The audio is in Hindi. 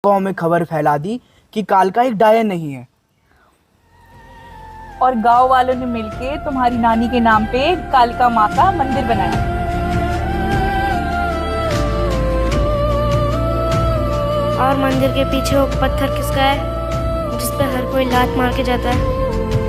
गांव में खबर फैला दी कि कालका एक डायन नहीं है। और गांव वालों ने मिलके तुम्हारी नानी के नाम पे कालिका माँ का मंदिर बनाया। और मंदिर के पीछे वो पत्थर किसका है जिस पे हर कोई लात मार के जाता है?